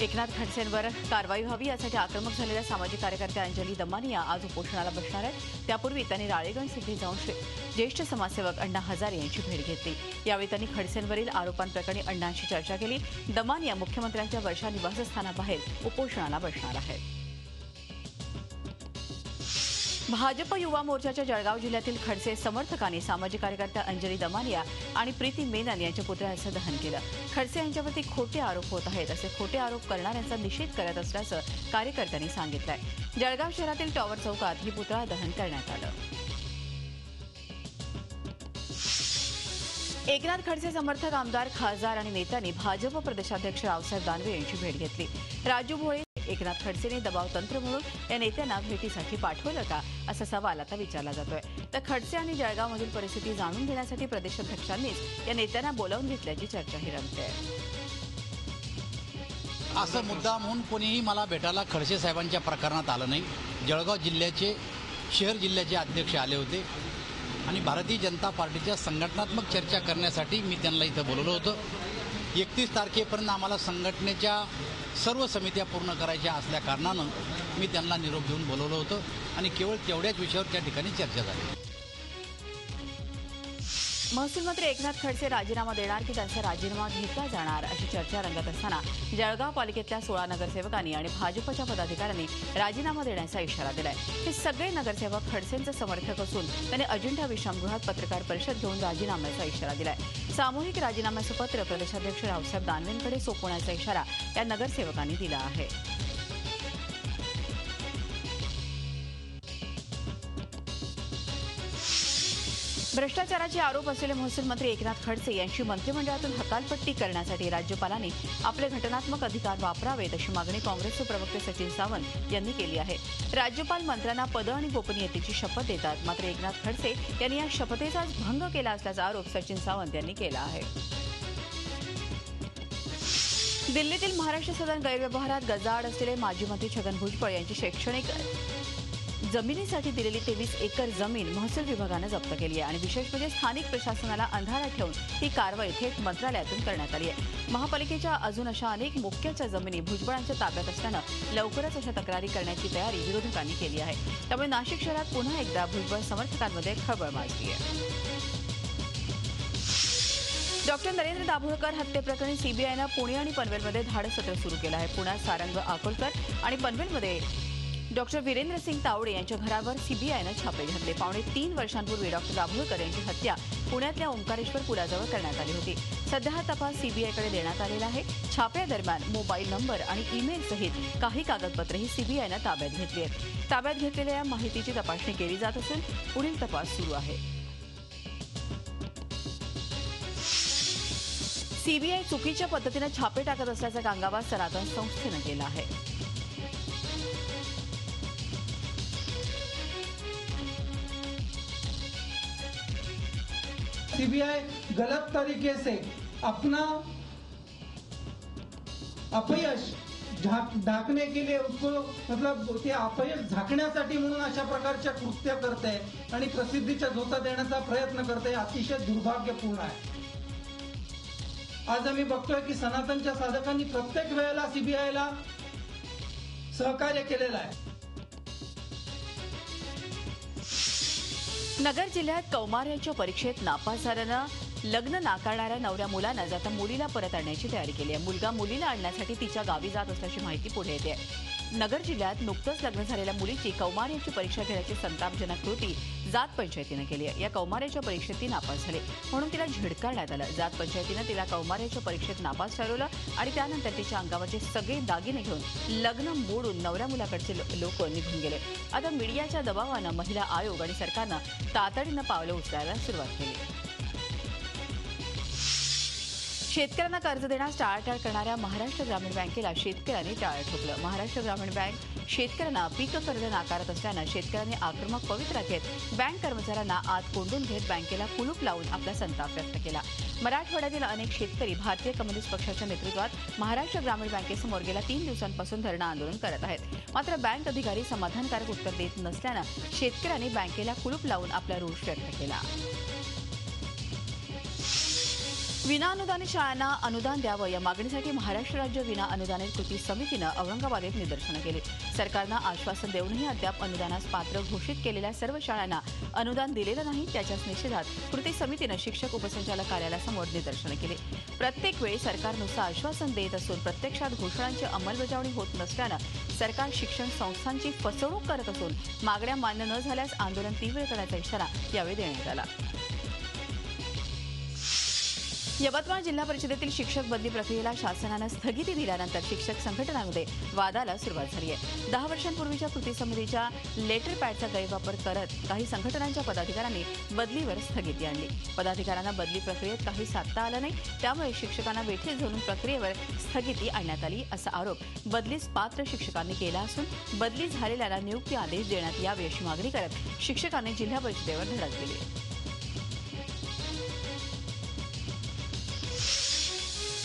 एकनाथ खडसेंवर कारवाई व्हावी यासाठी आक्रमक झालेल्या सामाजिक कार्यकर्त्या अंजली दमानिया आज उपोषणाला बसणार आहेत। त्यापूर्वी त्यांनी राळेगण सिद्धी जाऊन ज्येष्ठ समाजसेवक अण्णा हजारे यांची भेट घेतली। यावेळी त्यांनी खडसेंवरील आरोपांप्रकरणी अण्णांशी चर्चा केली। दमानिया मुख्यमंत्र्यांच्या वर्षा निवासस्थानाबाहेर उपोषणाला बसणार आहेत। भाजप युवा मोर्चाच्या जळगाव जिल्ह्यातील खडसे समर्थकांनी सामाजिक कार्यकर्त्या अंजली दमानिया आणि प्रीती मेनन यांच्या पुतळ्याचं दहन केलं। खडसे यांच्यावरती खोटे आरोप होत आहेत, असे खोटे आरोप करणाऱ्यांचा निषेध करत असल्याचं कार्यकर्त्यांनी सांगितलंय। जळगाव शहरातील टॉवर चौकात ही पुतळा दहन करण्यात आलं। एकनाथ खडसे समर्थक आमदार, खासदार आणि नेत्यांनी भाजप प्रदेशाध्यक्ष रावसाहेब दानवे यांची भेट घेतली। राजू भोळे, एकनाथ खडसेंनी दबाव तंत्र म्हणून या नेत्यांना भेटीसाठी पाठवलं का, असा सवाल आता विचारला जातोय। तर खडसे आणि जळगावमधील परिस्थिती जाणून घेण्यासाठी प्रदेशाध्यक्षांनीच या नेत्यांना बोलावून घेतल्याची चर्चाही रंगते। असं मुद्दा म्हणून कोणीही मला भेटायला खडसे साहेबांच्या प्रकरणात आलं नाही। जळगाव जिल्ह्याचे शहर जिल्ह्याचे अध्यक्ष आले होते आणि भारतीय जनता पार्टीच्या संघटनात्मक चर्चा करण्यासाठी मी त्यांना इथं बोलवलं होतं। 31 तारखेपर्यंत आम्हाला संघटनेच्या सर्व समित्या पूर्ण करायच्या असल्या कारणानं मी त्यांना निरोप देऊन बोलवलं होतं आणि केवळ तेवढ्याच विषयावर त्या ठिकाणी चर्चा झाली। महसूल मंत्री एकनाथ खडसे राजीनामा देणार की त्यांचा राजीनामा घेतला जाणार, अशी चर्चा रंगत असताना जळगाव पालिकेतल्या 16 नगरसेवकांनी आणि भाजपच्या पदाधिकाऱ्यांनी राजीनामा देण्याचा इशारा दिलाय। हे सगळे नगरसेवक खडसेंचे समर्थक असून त्यांनी अजिंठा विश्रामगृहात पत्रकार परिषद घेऊन राजीनाम्याचा इशारा दिलाय। सामूहिक राजीनाम्याचं पत्र प्रदेशाध्यक्ष रावसाहेब दानवेंकडे सोपवण्याचा इशारा या नगरसेवकांनी दिला आहे। भ्रष्टाचाराचे आरोप असलेले महसूल मंत्री एकनाथ खडसे यांची मंत्रिमंडळातून हकालपट्टी करण्यासाठी राज्यपालांनी आपले घटनात्मक अधिकार वापरावेत, अशी मागणी काँग्रेसचे प्रवक्ते सचिन सावंत यांनी केली आहे। राज्यपाल मंत्र्यांना पद आणि गोपनीयतेची शपथ देतात, मात्र एकनाथ खडसे यांनी या शपथेचा भंग केला असल्याचा आरोप सचिन सावंत यांनी केला आहे। दिल्लीतील महाराष्ट्र सदन गैरव्यवहारात गजाआड असलेले माजी मंत्री छगन भुजबळ यांची शैक्षणिक जमिनीसाठी दिलेली 23 एकर जमीन महसूल विभागानं जप्त केली आहे आणि विशेष म्हणजे स्थानिक प्रशासनाला अंधारात ठेवून ही कारवाई थेट मंत्रालयातून करण्यात आली आहे। महापालिकेच्या अजून अशा अनेक मोक्याच्या जमिनी भुजबळांच्या ताब्यात असल्यानं लवकरच अशा तक्रारी करण्याची तयारी विरोधकांनी केली आहे। त्यामुळे नाशिक शहरात पुन्हा एकदा भुजबळ समर्थकांमध्ये खळबळ माजली आहे। डॉक्टर नरेंद्र दाभोळकर हत्येप्रकरणी सीबीआयनं पुणे आणि पनवेलमध्ये धाडसत्र सुरू केलं आहे। पुण्यात सारंग अकोलकर आणि पनवेलमध्ये डॉक्टर वीरेंद्र सिंग तावडे यांच्या घरावर सीबीआयनं छापे घातले। 3.5 वर्षांपूर्वी डॉक्टर दाभोळकर यांची हत्या पुण्यातल्या ओंकारेश्वर पुलाजवळ करण्यात आली होती। सध्या हा तपास सीबीआयकडे देण्यात आलेला आहे। छाप्यादरम्यान मोबाईल नंबर आणि ईमेल सहित काही कागदपत्रही सीबीआयनं ताब्यात घेतली आहेत। ताब्यात घेतलेल्या या माहितीची तपासणी केली जात असून पुढील तपास सुरू आहे। सीबीआय चुकीच्या पद्धतीनं छापे टाकत असल्याचा कांगावा सनातन संस्थेनं केला आहे। सीबीआई गलत तरीके से अपना अपयश ढाकने के लिए उसको मतलब ते अपयश झाकण्यासाठी म्हणून अशा प्रकारच्या कृत्य करते आणि प्रसिद्धीच्या झोता देण्याचा प्रयत्न करते, अतिशय दुर्भाग्यपूर्ण आहे। आज आम्ही बघतोय की सनातनच्या साधकांनी प्रत्येक वेळेला सीबीआयला सहकार्य केलेलं आहे। नगर जिल्ह्यात कौमार्याच्या परीक्षेत नापास झाल्यानं लग्न नाकारणाऱ्या नवऱ्या मुलानं जाता मुलीला परत आणण्याची तयारी केली आहे। मुलगा मुलीला आणण्यासाठी तिच्या गावी जात असल्याची माहिती पुढे येते। नगर जिल्ह्यात नुकतंच लग्न झालेल्या मुलीची कौमार्याची परीक्षा घेण्याची संतापजनक कृती जात पंचायतीनं केली आहे। या कौमार्याच्या परीक्षेत ती नापास झाली म्हणून तिला झिडकारण्यात आलं। जात पंचायतीनं तिला कौमार्याच्या परीक्षेत नापास ठरवलं आणि त्यानंतर तिच्या अंगावरचे सगळे दागिने घेऊन लग्न मोडून नवऱ्या मुलाकडचे लोक निघून गेले। आता मीडियाच्या दबावानं महिला आयोग आणि सरकारनं तातडीनं पावलं उचलायला सुरुवात केली। शेतकऱ्यांना कर्ज देण्यास टाळाटाळ करणाऱ्या महाराष्ट्र ग्रामीण बँकेला शेतकऱ्यांनी टाळं ठोकलं। महाराष्ट्र ग्रामीण बँक शेतकऱ्यांना पीक कर्ज नाकारत असल्यानं शेतकऱ्यांनी आक्रमक पवित्रा घेत बँक कर्मचाऱ्यांना आत कोंडून घेत बँकेला कुलूप लावून आपला संताप व्यक्त केला। मराठवाड्यातील अनेक शेतकरी भारतीय कम्युनिस्ट पक्षाच्या नेतृत्वात महाराष्ट्र ग्रामीण बँकेसमोर गेल्या 3 दिवसांपासून धरणं आंदोलन करत आहेत। मात्र बँक अधिकारी समाधानकारक उत्तर देत नसल्यानं शेतकऱ्यांनी बँकेला कुलूप लावून आपला रोष व्यक्त केला। विनाअनुदानित शाळांना अनुदान द्यावं या मागणीसाठी महाराष्ट्र राज्य विना अनुदानित कृती समितीनं औरंगाबादेत निदर्शनं केली. सरकारनं आश्वासन देऊनही अद्याप अनुदानास पात्र घोषित केलेल्या सर्व शाळांना अनुदान दिलेलं नाही. त्याच्याच निषेधात कृती समितीनं शिक्षक उपसंचालक कार्यालयासमोर निदर्शनं केली. प्रत्येक वेळी सरकार नुसतं आश्वासन देत असून प्रत्यक्षात घोषणांची अंमलबजावणी होत नसल्यानं सरकार शिक्षण संस्थांची फसवणूक करत असून मागण्या मान्य न झाल्यास आंदोलन तीव्र करण्याचा इशारा यावेळी देण्यात आला. यवतमाळ जिल्हा परिषदेतील शिक्षक बदली प्रक्रियेला शासनानं स्थगिती दिल्यानंतर शिक्षक संघटनांमध्ये वादाला सुरुवात झाली आहे. 10 वर्षांपूर्वीच्या कृती समितीच्या लेटर पॅडचा गैरवापर करत काही संघटनांच्या पदाधिकाऱ्यांनी बदलीवर स्थगिती आणली. पदाधिकाऱ्यांना बदली प्रक्रियेत काही साधता आलं नाही, त्यामुळे शिक्षकांना वेठीस धरून प्रक्रियेवर स्थगिती आणण्यात आली असा आरोप बदलीस पात्र शिक्षकांनी केला असून बदली झालेल्यांना नियुक्ती आदेश देण्यात यावे अशी मागणी करत शिक्षकांनी जिल्हा परिषदेवर धडक दिली.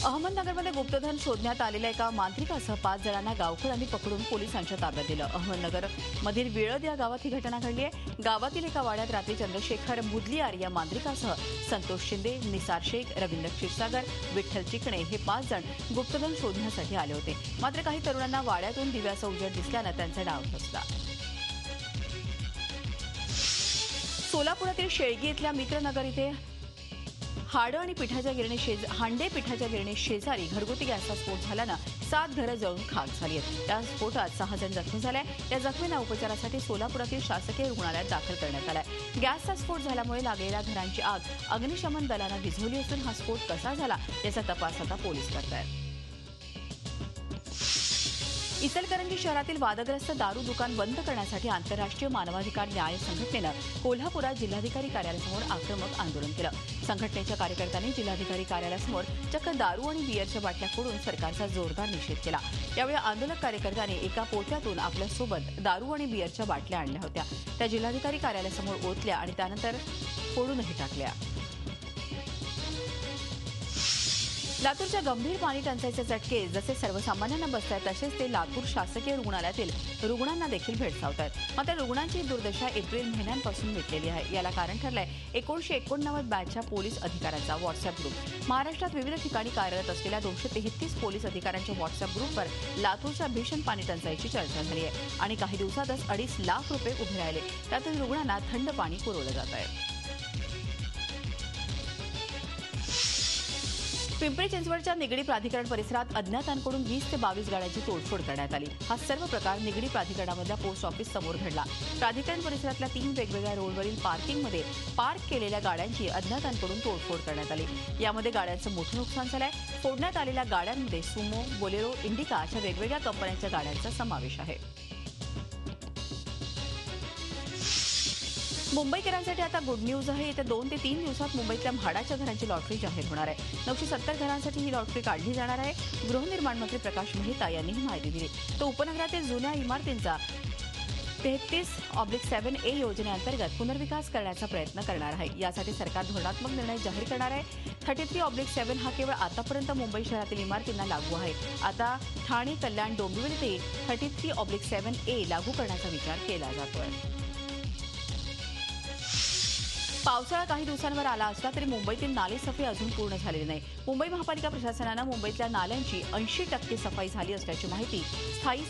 अहमदनगरमध्ये गुप्तधन शोधण्यात आलेल्या एका मांत्रिकासह 5 जणांना गावकऱ्यांनी पकडून पोलिसांच्या ताब्यात दिलं. अहमदनगरमधील विळद या गावात ही घटना घडली आहे. गावातील एका वाड्यात रात्री चंद्रशेखर मुदलियार या मांत्रिकासह संतोष शिंदे, निसार शेख, रवींद्र क्षीरसागर, विठ्ठल चिकणे हे 5 जण गुप्तधन शोधण्यासाठी आले होते. मात्र काही तरुणांना वाड्यातून दिव्याचा उजेड दिसल्यानं त्यांचा डाव फसला. सोलापुरातील शेळगी इथल्या मित्रनगर इथे हांडे पिठाच्या गिरणी शेजारी घरगुती गॅसचा स्फोट झाल्यानं 7 घरं जळून खाक झाली आहेत. या स्फोटात 6 जण जखमी झाले. या जखमींना उपचारासाठी सोलापुरातील शासकीय रुग्णालयात दाखल करण्यात आलाय. गॅसचा स्फोट झाल्यामुळे लागलेल्या घरांची आग अग्निशमन दलानं विझवली असून हा स्फोट कसा झाला याचा तपास आता पोलीस करतायत. इचलकरंजी शहरातील वादग्रस्त दारू दुकान बंद करण्यासाठी आंतरराष्ट्रीय मानवाधिकार न्याय संघटनेनं कोल्हापुरात जिल्हाधिकारी कार्यालयासमोर आक्रमक आंदोलन केलं. संघटनेच्या कार्यकर्त्यांनी जिल्हाधिकारी कार्यालयासमोर चक्क दारू आणि बिअरच्या बाटल्या फोडून सरकारचा जोरदार निषेध केला. यावेळी आंदोलक कार्यकर्त्यांनी एका पोत्यातून आपल्यासोबत दारू आणि बिअरच्या बाटल्या आणल्या होत्या. त्या जिल्हाधिकारी कार्यालयासमोर ओतल्या आणि त्यानंतर फोडूनही टाकल्या. लातूरच्या गंभीर पाणी टंचाईचे झटके जसे सर्वसामान्यांना बसत आहेत तसेच ते लातूर शासकीय रुग्णालयातील रुग्णांना देखील भेडसावत आहेत. मात्र रुग्णांची दुर्दशा एप्रिल महिन्यांपासून मिटलेली आहे. याला कारण ठरलंय 1989 बॅचच्या पोलीस अधिकाऱ्यांचा व्हॉट्सअप ग्रुप. महाराष्ट्रात विविध ठिकाणी कार्यरत असलेल्या 233 पोलीस अधिकाऱ्यांच्या व्हॉट्सअप ग्रुपवर लातूरच्या भीषण पाणी टंचाईची चर्चा झाली आहे आणि काही दिवसातच 2.5 लाख रुपये उभे राहिले. त्यातून रुग्णांना थंड पाणी पुरवलं जात आहे. पिंपरी चिंचवडच्या निगडी प्राधिकरण परिसरात अज्ञातांकडून 20 ते 22 गाड्यांची तोडफोड करण्यात आली. हा सर्व प्रकार निगडी प्राधिकरणामधल्या पोस्ट ऑफिस समोर घडला. प्राधिकरण परिसरातल्या 3 वेगवेगळ्या रोडवरील पार्किंगमध्ये पार्क केलेल्या गाड्यांची अज्ञातांकडून तोडफोड करण्यात आली. यामध्ये गाड्यांचं मोठं नुकसान झालंय. फोडण्यात आलेल्या गाड्यांमध्ये सुमो, बोलेरो, इंडिका अशा वेगवेगळ्या कंपन्यांच्या गाड्यांचा समावेश आहे. मुंबईकरांसाठी आता गुड न्यूज आहे. येत्या 2 ते 3 दिवसात मुंबईतल्या म्हाडाच्या घरांची लॉटरी जाहीर होणार आहे. 970 घरांसाठी ही लॉटरी काढली जाणार आहे. गृहनिर्माण मंत्री प्रकाश मेहता यांनी ही माहिती दिली. तो उपनगरातील जुन्या इमारतींचा 33/7A योजनेअंतर्गत पुनर्विकास करण्याचा प्रयत्न करणार आहे. यासाठी सरकार धोरणात्मक निर्णय जाहीर करणार आहे. 33/7 हा केवळ आतापर्यंत मुंबई शहरातील इमारतींना लागू आहे. आता ठाणे, कल्याण, डोंबिवलीतही 33/7A लागू करण्याचा विचार केला जातोय. पावसाळा काही दिवसांवर आला असला तरी मुंबईतील नालेसफाई अजून पूर्ण झालेली नाही. मुंबई महापालिका प्रशासनानं मुंबईतल्या नाल्यांची 80% सफाई झाली असल्याची माहिती स्थायी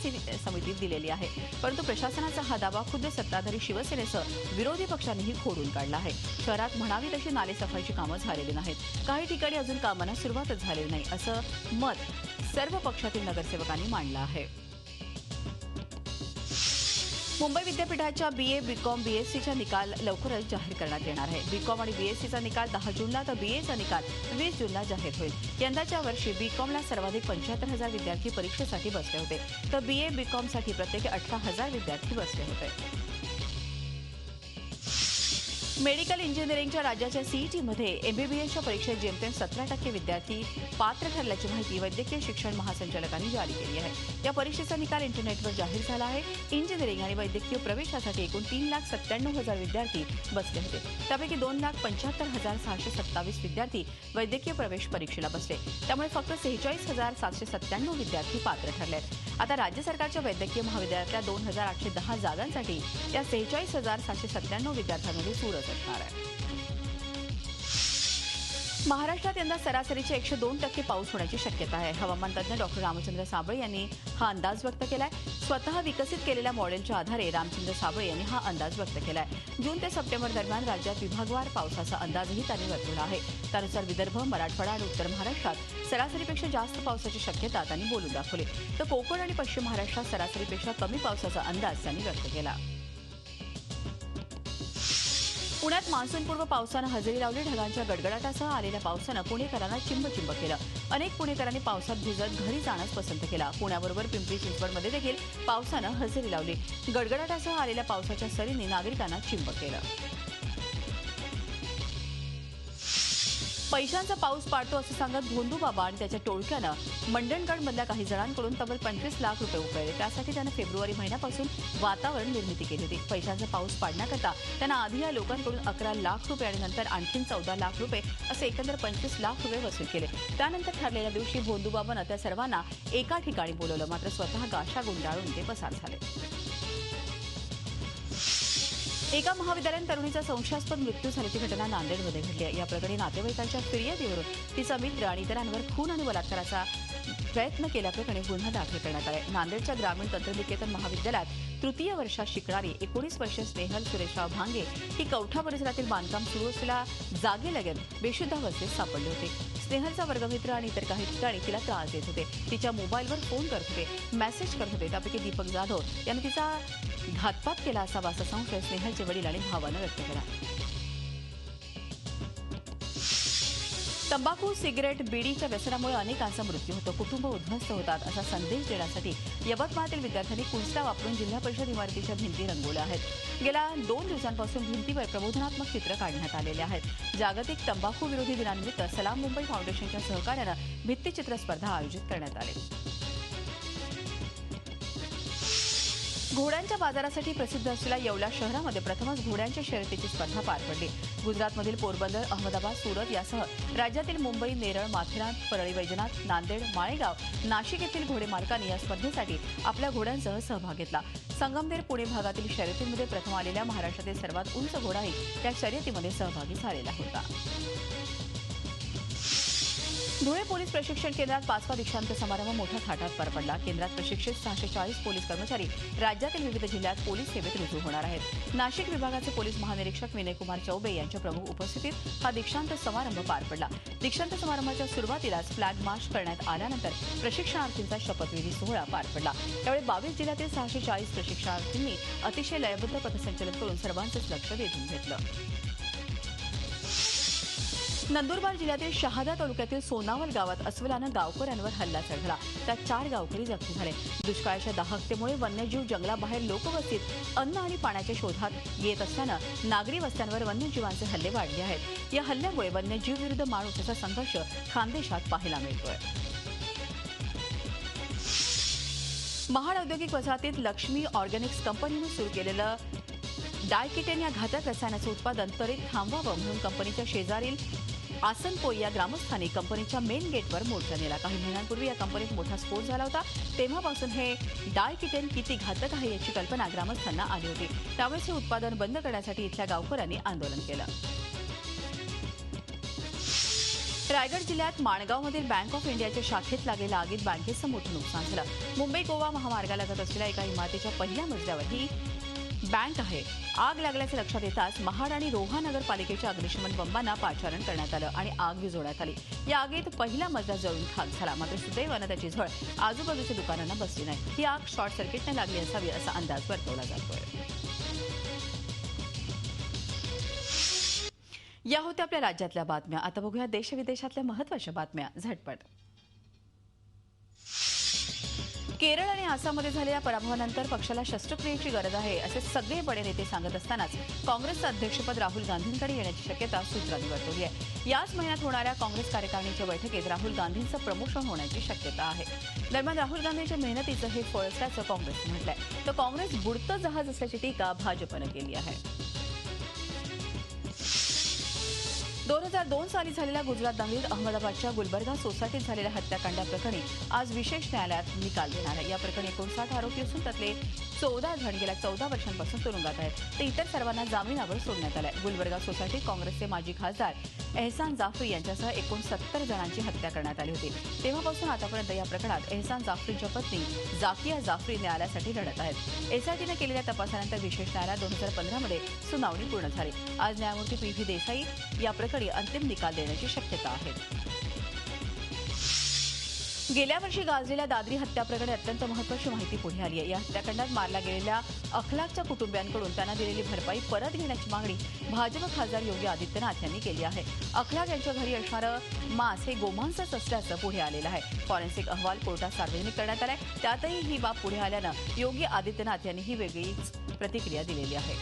समितीत दिलेली आहे. परंतु प्रशासनाचा हा दावा खुद्द सत्ताधारी शिवसेनेसह विरोधी पक्षांनीही खोडून काढला आहे. शहरात म्हणावी तशी नालेसफाईची कामं झालेली नाहीत. काही ठिकाणी अजून कामांना सुरुवातच झालेली नाही असं मत सर्व पक्षातील नगरसेवकांनी मांडलं आहे. मुंबई विद्यापीठाच्या BA, BCom, BScचा निकाल लवकरच जाहीर करण्यात येणार आहे. BCom आणि BScचा निकाल 10 जूनला तर BAचा निकाल 20 जूनला जाहीर होईल. यंदाच्या वर्षी BComला सर्वाधिक 75,000 विद्यार्थी परीक्षेसाठी बसले होते तर BA, BComसाठी प्रत्येकी 18,000 विद्यार्थी बसले होते. मेडिकल इंजिनिअरिंगच्या राज्याच्या CETमध्ये MBBSच्या परीक्षेत जेमतेम 17% विद्यार्थी पात्र ठरल्याची माहिती वैद्यकीय शिक्षण महासंचालकांनी जारी केली आहे. या परीक्षेचा निकाल इंटरनेटवर जाहीर झाला आहे. इंजिनिअरिंग आणि वैद्यकीय प्रवेशासाठी एकूण 3,97,000 विद्यार्थी बसले होते. त्यापैकी 2,75,627 विद्यार्थी वैद्यकीय प्रवेश परीक्षेला बसले. त्यामुळे फक्त 46,797 विद्यार्थी पात्र ठरले. आता राज्य सरकारच्या वैद्यकीय महाविद्यालयातल्या 2,810 जागांसाठी या 46,797 विद्यार्थ्यांमध्ये चूरस असणार आहे. महाराष्ट्रात यंदा सरासरीचे 102% पाऊस होण्याची शक्यता आहे. हवामान तज्ज्ञ डॉक्टर रामचंद्र साबळे यांनी हा अंदाज व्यक्त केलाय. स्वतः विकसित केलेल्या मॉडेलच्या आधारे रामचंद्र साबळे यांनी हा अंदाज व्यक्त केलाय. जून ते सप्टेंबर दरम्यान राज्यात विभागवार पावसाचा अंदाजही त्यांनी वर्तवला आहे. त्यानुसार विदर्भ, मराठवाडा आणि उत्तर महाराष्ट्रात सरासरीपेक्षा जास्त पावसाची शक्यता त्यांनी बोलून दाखवली. तर कोकण आणि पश्चिम महाराष्ट्रात सरासरीपेक्षा कमी पावसाचा अंदाज त्यांनी व्यक्त केला. पुण्यात मान्सूनपूर्व पावसानं हजेरी लावली. ढगांच्या गडगडाटासह आलेल्या पावसानं पुणेकरांना चिंबचिंब केलं. अनेक पुणेकरांनी पावसात भिजत घरी जाणंच पसंत केला. पुण्याबरोबर पिंपरी चिंचवडमध्ये देखील पावसानं हजेरी लावली. गडगडाटासह आलेल्या पावसाच्या सरींनी नागरिकांना चिंब केलं. पैशांचा पाऊस पाडतो असं सांगत भोंदूबाबा आणि त्याच्या टोळक्यानं मंडणगडमधल्या काही जणांकडून तब्बल 25 लाख रुपये उकळले. त्यासाठी त्यानं फेब्रुवारी महिन्यापासून वातावरण निर्मिती केली होती. पैशांचा पाऊस पाडण्याकरता त्यानं आधी या लोकांकडून 11 लाख रुपये आणि नंतर आणखीन 14 लाख रुपये असे एकंदर 25 लाख रुपये वसूल केले. त्यानंतर ठरलेल्या दिवशी भोंदूबाबानं त्या सर्वांना एका ठिकाणी बोलवलं. मात्र स्वतः गाशा गुंडाळून ते पसार झाले. एका महाविद्यालयीन तरुणीचा संशयास्पद मृत्यू झाल्याची घटना नांदेडमध्ये घडली आहे. या प्रकरणी नातेवाईकांच्या फिर्यादीवरून तिचा मित्र आणि इतरांवर खून आणि बलात्काराचा प्रयत्न केल्याप्रकरणी गुन्हा दाखल करण्यात आला आहे. नांदेडच्या ग्रामीण तंत्रनिकेतन महाविद्यालयात तृतीय वर्षात शिकणारी 19 वर्षीय स्नेहल सुरेशराव भांगे ही कवठा परिसरातील बांधकाम सुरू असलेल्या जागेलगत बेशुद्ध अवस्थेत सापडले होते. स्नेहलचा वर्गमित्र आणि इतर काही ठिकाणी तिला त्रास देत होते. तिच्या मोबाईलवर फोन करत होते, मेसेज करत होते. त्यापैकी दीपक जाधव याने तिचा घातपात केला असावा असा संशय स्नेहलचे वडील आणि भावानं व्यक्त केला. तंबाखू, सिगरेट, बीडीच्या व्यसनामुळे अनेकांचा मृत्यू होतो, कुटुंब उद्ध्वस्त होतात असा संदेश देण्यासाठी यवतमाळतील विद्यार्थ्यांनी कुंचटा वापरून जिल्हा परिषद इमारतीच्या भिंती रंगवल्या आहेत. गेल्या 2 दिवसांपासून भिंतीवर प्रबोधनात्मक चित्र काढण्यात आलेले आहेत. जागतिक तंबाखू विरोधी दिनानिमित्त सलाम मुंबई फाउंडेशनच्या सहकार्यानं भित्तीचित्र स्पर्धा आयोजित करण्यात आली. घोड्यांच्या बाजारासाठी प्रसिद्ध असलेल्या येवला शहरामध्ये प्रथमच घोड्यांच्या शर्यतीची स्पर्धा पार पडली. गुजरातमधील पोरबंदर, अहमदाबाद, सुरत यासह राज्यातील मुंबई, नेरळ, माथेरान, परळी वैजनाथ, नांदेड, माळेगाव, नाशिक येथील घोडेमालकांनी या स्पर्धेसाठी आपल्या घोड्यांसह सहभाग घेतला. संगमनेर, पुणे भागातील शर्यतींमध्ये प्रथम आलेल्या महाराष्ट्रातील सर्वात उंच घोडाही या शर्यतीमध्ये सहभागी झालेला होता. धुळे पोलीस प्रशिक्षण केंद्रात 5वा दीक्षांत समारंभ मोठ्या थाटात पार पडला. केंद्रात प्रशिक्षित 640 पोलीस कर्मचारी राज्यातील विविध जिल्ह्यात पोलीस सेवेत रुजू होणार आहेत. नाशिक विभागाचे पोलीस महानिरीक्षक विनयकुमार चौबे यांच्या प्रमुख उपस्थितीत हा दीक्षांत समारंभ पार पडला. दीक्षांत समारंभाच्या सुरुवातीलाच फ्लॅग मार्च करण्यात आल्यानंतर प्रशिक्षणार्थींचा शपथविधी सोहळा पार पडला. त्यावेळी 22 जिल्ह्यातील 640 प्रशिक्षणार्थींनी अतिशय लयबद्ध पथसंचलन करून सर्वांचंच लक्ष वेधून घेतलं. नंदुरबार जिल्ह्यातील शहादा तालुक्यातील सोनावल गावात अस्वलानं गावकऱ्यांवर हल्ला चढवला. त्यात 4 गावकरी जखमी झाले. दुष्काळाच्या दाहकतेमुळे वन्यजीव जंगलाबाहेर लोकवस्तीत अन्न आणि पाण्याच्या शोधात येत असल्यानं नागरी वस्त्यांवर वन्यजीवांचे हल्ले वाढले आहेत. या हल्ल्यामुळे वन्यजीव विरुद्ध माणूस असा संघर्ष खानदेशात पाहायला मिळतोय. महाड औद्योगिक वसाहतीत लक्ष्मी ऑर्गॅनिक्स कंपनीने सुरू केलेलं डायकिटेन या घातक रसायनाचं उत्पादन त्वरित थांबवावं म्हणून कंपनीच्या शेजारील आसनपोई या ग्रामस्थांनी कंपनीच्या मेन गेटवर मोर्चा नेला. काही महिन्यांपूर्वी या कंपनीत मोठा स्फोट झाला होता. तेव्हापासून हे डायकिटेन किती घातक आहे याची कल्पना ग्रामस्थांना आली होती. त्यावेळेस हे उत्पादन बंद करण्यासाठी इथल्या गावकऱ्यांनी आंदोलन केलं. रायगड जिल्ह्यात माणगावमधील बँक ऑफ इंडियाच्या शाखेत लागलेल्या आगीत बँकेचं मोठं नुकसान झालं. मुंबई गोवा महामार्गालगत असलेल्या एका इमारतीच्या पहिल्या मजल्यावर ही बँक आहे. आग लागल्याचे लक्षात येताच महाड आणि रोहा नगरपालिकेच्या अग्निशमन बंबांना पाचारण करण्यात आलं आणि आग विझवण्यात आली. या आगीत पहिला मजला जळून खाक झाला. मात्र सुदैवानं त्याची झळ आजूबाजूच्या दुकानांना बसली नाही. ही आग शॉर्ट सर्किटने लागली असावी असा अंदाज वर्तवला जातोय. या होत्या आपल्या राज्यातल्या बातम्या. आता बघूया देशविदेशातल्या महत्त्वाच्या बातम्या झटपट. केरळ आणि आसाममध्ये झालेल्या पराभवानंतर पक्षाला शस्त्रक्रियेची गरज आहे असे सगळे बडे नेते सांगत असतानाच काँग्रेसचं अध्यक्षपद राहुल गांधींकडे येण्याची शक्यता सूत्रांनी वर्तवली आहे. याच महिन्यात होणाऱ्या काँग्रेस कार्यकारिणीच्या बैठकीत राहुल गांधींचं प्रमोशन होण्याची शक्यता आहे. दरम्यान राहुल गांधींच्या मेहनतीचं हे फळ असल्याचं काँग्रेसनं म्हटलंय. तर काँग्रेस बुडतं जहाज असल्याची टीका भाजपनं केली आहे. 2002 साली झालेल्या गुजरात दंगलीत अहमदाबादच्या गुलबर्गा सोसायटीत झालेल्या हत्याकांडाप्रकरणी आज विशेष न्यायालयात निकाल देणार आहे. या प्रकरणी 59 आरोपी असून त्यातले 14 जण गेल्या 14 वर्षांपासून तुरुंगात आहेत. तर इतर सर्वांना जामिनावर सोडण्यात आलंय. गुलबर्गा सोसायटीत काँग्रेसचे माजी खासदार एहसान जाफरी यांच्यासह एकूण 70 जणांची हत्या करण्यात आली होती. तेव्हापासून आतापर्यंत या प्रकरणात एहसान जाफरीच्या पत्नी जाकिया जाफरी न्यायालयासाठी लढत आहेत. एसआयटीनं केलेल्या तपासानंतर विशेष न्यायालयात 2015 मध्ये सुनावणी पूर्ण झाली. आज न्यायमूर्ती पी.व्ही. देसाई या प्रकरणी अंतिम निकाल देण्याची शक्यता आहे. गेल्या वर्षी गाजलेल्या दादरी हत्याप्रकरणी अत्यंत महत्त्वाची माहिती पुढे आली आहे. या हत्याकांडात मारल्या गेलेल्या अखलाकच्या कुटुंबियांकडून त्यांना दिलेली भरपाई परत घेण्याची मागणी भाजप खासदार योगी आदित्यनाथ यांनी केली आहे. अखलाक यांच्या घरी असणारं मांस हे गोमांसच असल्याचं पुढे आलेलं आहे. फॉरेन्सिक अहवाल कोर्टात सार्वजनिक करण्यात आलाय. त्यातही ही बाब पुढे आल्यानं योगी आदित्यनाथ यांनी ही वेगळीच प्रतिक्रिया दिलेली आहे.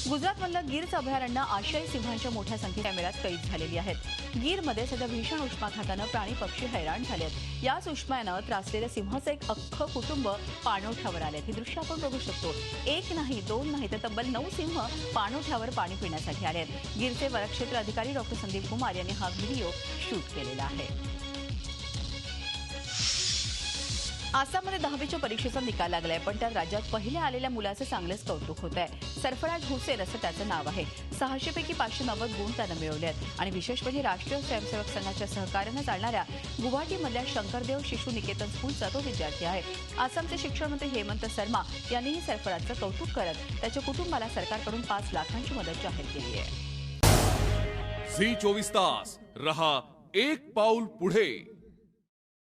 गुजरातमधलं गीरचं अभयारण्य आशियाई सिंहांच्या मोठ्या संख्येत कॅमेऱ्यात कैद झालेली आहेत. गीरमध्ये सध्या भीषण उष्माघातानं प्राणी पक्षी हैराण झाले आहेत. याच उष्म्यानं त्रासलेल्या सिंहाचं एक अख्खं कुटुंब पाणवठ्यावर आले. ही दृश्य आपण बघू शकतो. एक नाही, दोन नाही, तर तब्बल 9 सिंह पाणवठ्यावर पाणी पिण्यासाठी आले आहेत. गीरचे वनक्षेत्र अधिकारी डॉ. संदीप कुमार यांनी हा व्हिडिओ शूट केलेला आहे. आसाममध्ये 10वीच्या परीक्षेचा निकाल लागलाय, पण त्यात राज्यात पहिल्या आलेल्या मुलाचं चांगलेच कौतुक होत आहे. सरफराज हुसेन असं त्याचं नाव आहे. 600 पैकी 590 गुण त्यानं मिळवले आहेत आणि विशेष म्हणजे राष्ट्रीय स्वयंसेवक संघाच्या सहकार्यानं चालणाऱ्या गुवाहाटीमधल्या शंकरदेव शिशु निकेतन स्कूलचा तो विद्यार्थी आहे. आसामचे शिक्षण मंत्री हेमंत शर्मा यांनीही सरफराजचं कौतुक करत त्याच्या कुटुंबाला सरकारकडून 5 लाखांची मदत जाहीर केली आहे. झी 24 तास रहा एक पाऊल पुढे.